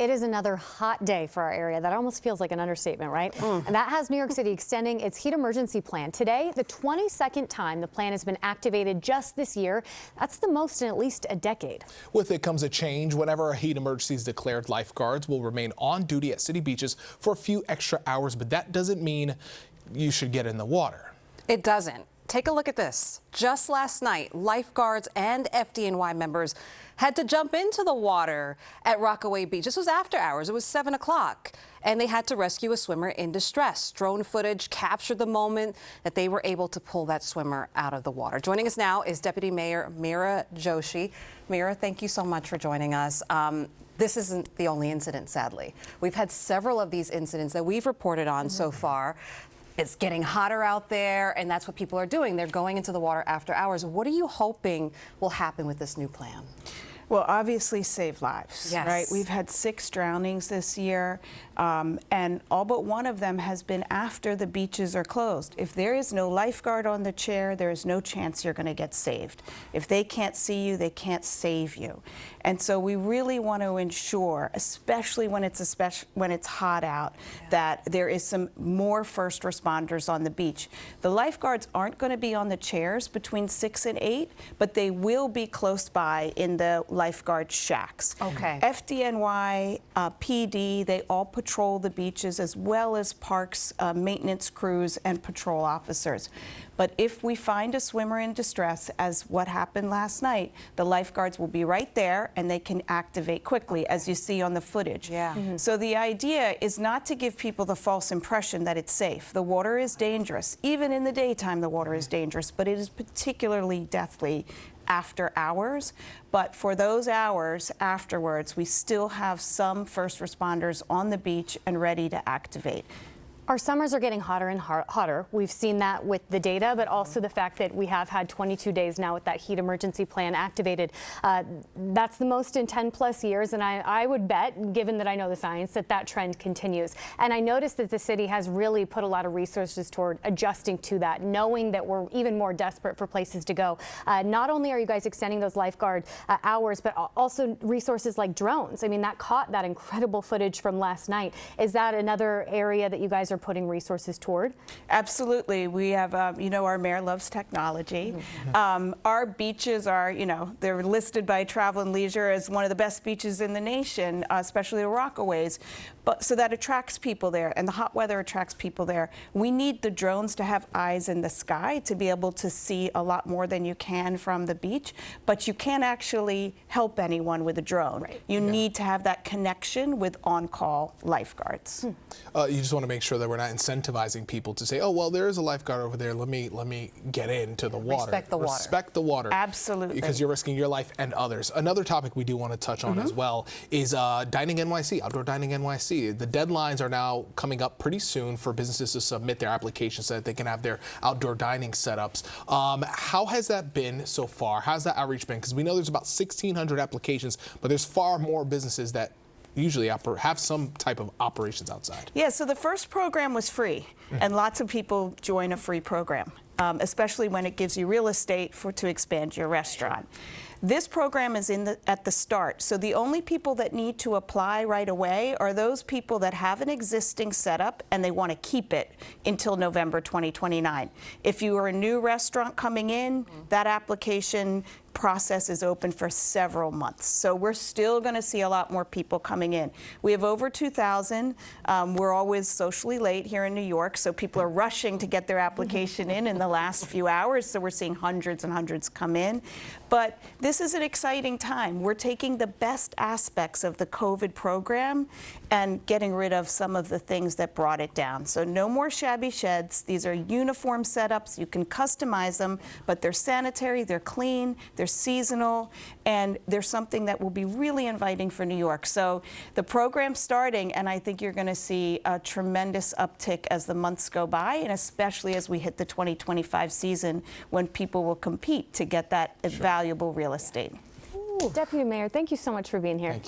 It is another hot day for our area. That almost feels like an understatement, right? And that has New York City extending its heat emergency plan. Today, the 22nd time the plan has been activated just this year. That's the most in at least a decade. With it comes a change. Whenever a heat emergency is declared, lifeguards will remain on duty at city beaches for a few extra hours, but that doesn't mean you should get in the water. It doesn't. Take a look at this. Just last night, lifeguards and FDNY members had to jump into the water at Rockaway Beach. This was after hours. It was 7 o'clock. And they had to rescue a swimmer in distress. Drone footage captured the moment that they were able to pull that swimmer out of the water. Joining us now is Deputy Mayor Meera Joshi. Meera, thank you so much for joining us. This isn't the only incident, sadly. We've had several of these incidents that we've reported on so far. It's getting hotter out there, and that's what people are doing. They're going into the water after hours. What are you hoping will happen with this new plan? Well, obviously save lives, yes. Right? We've had 6 drownings this year, and all but one of them has been after the beaches are closed. If there is no lifeguard on the chair, there is no chance you're going to get saved. If they can't see you, they can't save you. And so we really want to ensure, especially when it's hot out, that there is some more first responders on the beach. The lifeguards aren't going to be on the chairs between 6 and 8, but they will be close by in the lifeguard shacks. Okay. FDNY, PD, they all patrol the beaches, as well as parks, maintenance crews, and patrol officers. But if we find a swimmer in distress, as what happened last night, the lifeguards will be right there and they can activate quickly, as you see on the footage. Yeah. So the idea is not to give people the false impression that it's safe. The water is dangerous. Even in the daytime, the water is dangerous, but it is particularly deathly after hours. But for those hours afterwards, we still have some first responders on the beach and ready to activate. Our summers are getting hotter and hotter. We've seen that with the data, but also the fact that we have had 22 days now with that heat emergency plan activated. That's the most in 10+ years, and I would bet, given that I know the science, that that trend continues. And I noticed that the city has really put a lot of resources toward adjusting to that, knowing that we're even more desperate for places to go. Not only are you guys extending those lifeguard hours, but also resources like drones. I mean, that caught that incredible footage from last night. Is that another area that you guys are putting resources toward? Absolutely. We have, you know, our mayor loves technology. Our beaches are, you know, they're listed by Travel and Leisure as one of the best beaches in the nation, especially the Rockaways. But so that attracts people there, and the hot weather attracts people there. We need the drones to have eyes in the sky to be able to see a lot more than you can from the beach, but you can't actually help anyone with a drone. Right. You need to have that connection with on-call lifeguards. You just want to make sure that we're not incentivizing people to say, oh, well, there is a lifeguard over there. Let me get into the water. Respect the water. Respect the water. Absolutely. Because you're risking your life and others. Another topic we do want to touch on as well is Dining NYC, Outdoor Dining NYC. The deadlines are now coming up pretty soon for businesses to submit their applications so that they can have their outdoor dining setups. How has that been so far? How's that outreach been? Because we know there's about 1,600 applications, but there's far more businesses that usually have some type of operations outside. Yeah, so the first program was free, and lots of people join a free program, especially when it gives you real estate to expand your restaurant. This program is at the start, so the only people that need to apply right away are those people that have an existing setup and they want to keep it until November 2029. If you are a new restaurant coming in, that application process is open for several months. So we're still going to see a lot more people coming in. We have over 2,000. We're always socially late here in New York, so people are rushing to get their application in the last few hours, so we're seeing hundreds and hundreds come in. But this is an exciting time. We're taking the best aspects of the COVID program and getting rid of some of the things that brought it down. So no more shabby sheds. These are uniform setups. You can customize them, but they're sanitary, they're clean, they're seasonal, and they're something that will be really inviting for New York. So the program's starting, and I think you're going to see a tremendous uptick as the months go by, and especially as we hit the 2025 season when people will compete to get that valuable real estate. Deputy Mayor, thank you so much for being here.